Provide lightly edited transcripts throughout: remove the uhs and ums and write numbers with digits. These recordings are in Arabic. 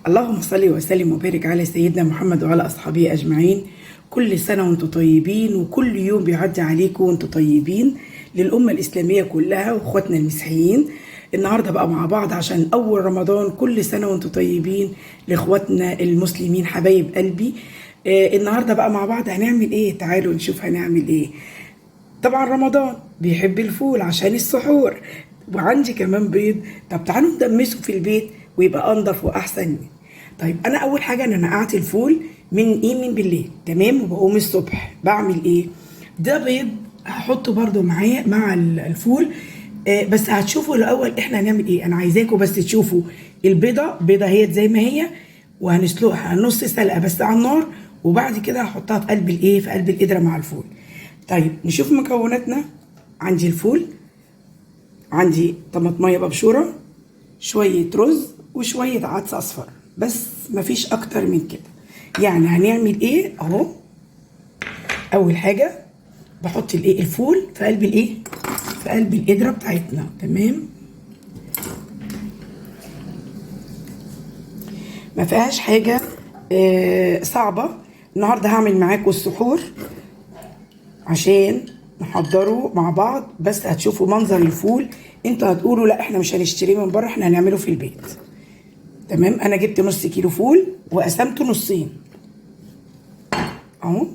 اللهم صل وسلم وبارك على سيدنا محمد وعلى أصحابه أجمعين. كل سنة وانتم طيبين، وكل يوم بيعدي عليكم وانتم طيبين للأمة الإسلامية كلها وإخواتنا المسيحيين. النهاردة بقى مع بعض عشان أول رمضان. كل سنة وانتم طيبين لإخواتنا المسلمين حبايب قلبي. النهاردة بقى مع بعض هنعمل إيه؟ تعالوا نشوف هنعمل إيه. طبعا رمضان بيحب الفول عشان السحور، وعندي كمان بيض. طب تعالوا ندمسه في البيت ويبقى انضف واحسن. طيب انا اول حاجه انا نقعت الفول من بالليل، تمام، وبقوم الصبح بعمل ايه؟ ده بيض هحطه برده معايا مع الفول. بس هتشوفوا الاول احنا هنعمل ايه. انا عايزاكم بس تشوفوا بيضه هي زي ما هي، وهنسلقها نص سلقه بس على النار، وبعد كده هحطها في قلب في قلب القدره مع الفول. طيب نشوف مكوناتنا. عندي الفول، عندي طماطميه مبشوره، شويه رز، وشويه عدس اصفر، بس مفيش اكتر من كده. يعني هنعمل ايه اهو. اول حاجه بحط الفول في قلب في قلب القدره بتاعتنا، تمام. ما فيهاش حاجه صعبه. النهارده هعمل معاكم السحور عشان نحضره مع بعض، بس هتشوفوا منظر الفول انتوا هتقولوا لا احنا مش هنشتريه من بره، احنا هنعمله في البيت. تمام. انا جبت نص كيلو فول وقسمته نصين اهو.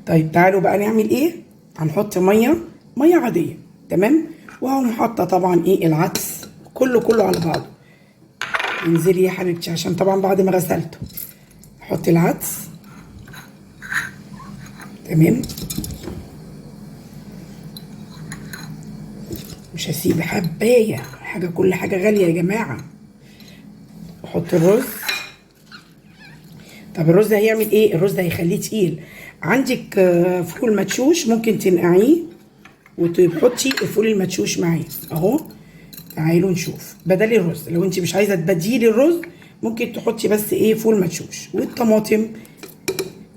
طيب تعالوا بقى نعمل ايه. هنحط ميه عاديه، تمام، وهقوم حاطه طبعا العدس كله على بعضه. انزلي يا حبيبتي عشان طبعا بعد ما غسلته. احط العدس، تمام. مش هسيب حبايه، كل حاجه غاليه يا جماعه. احط الرز. طب الرز هيعمل ايه؟ الرز هيخليه تقيل. عندك فول مدشوش ممكن تنقعيه وتحطي الفول المدشوش معاه اهو. تعالوا نشوف بدل الرز. لو انت مش عايزه تبديلي الرز ممكن تحطي بس فول مدشوش والطماطم،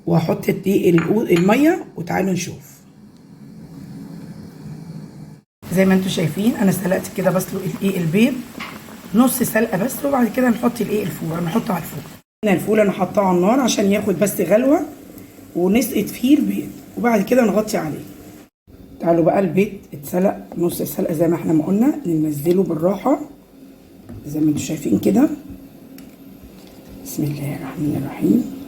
وهحط الميه. وتعالوا نشوف. زي ما انتم شايفين انا سلقت كده بسلق البيض نص سلقه بس، وبعد كده نحط الفول. هنحطه على الفول. هنا الفول انا حطاه على النار عشان ياخد بس غلوه ونسقط فيه البيض، وبعد كده نغطي عليه. تعالوا بقى البيض اتسلق نص سلقه زي ما احنا ما قلنا، ننزله بالراحه زي ما انتم شايفين كده. بسم الله الرحمن الرحيم.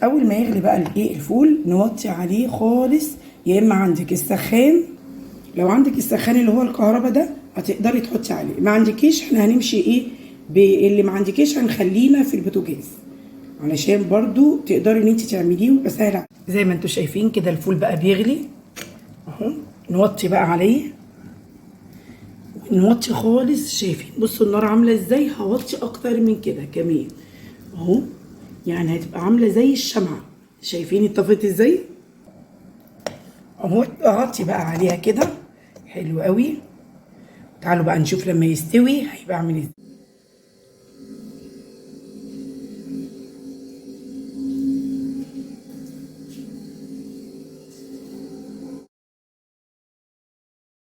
اول ما يغلي بقى الفول نوطي عليه خالص. يا اما عندك السخان، لو عندك السخان اللي هو الكهرباء ده هتقدري تحطي عليه. ما عندكيش احنا هنمشي اللي ما عندكيش هنخلينا في البوتاجاز علشان برضو تقدري ان انت تعمليه ويبقى سهل. زي ما انتم شايفين كده الفول بقى بيغلي اهو. نوطي بقى عليه ونوطي خالص. شايفين بصوا النار عامله ازاي؟ هوطي اكتر من كده كمان اهو، يعني هتبقى عامله زي الشمعه. شايفين اتطفت ازاي اهو. اغطي بقى عليها كده. حلو قوي. تعالوا بقى نشوف لما يستوي هيبقى عامل ازاي.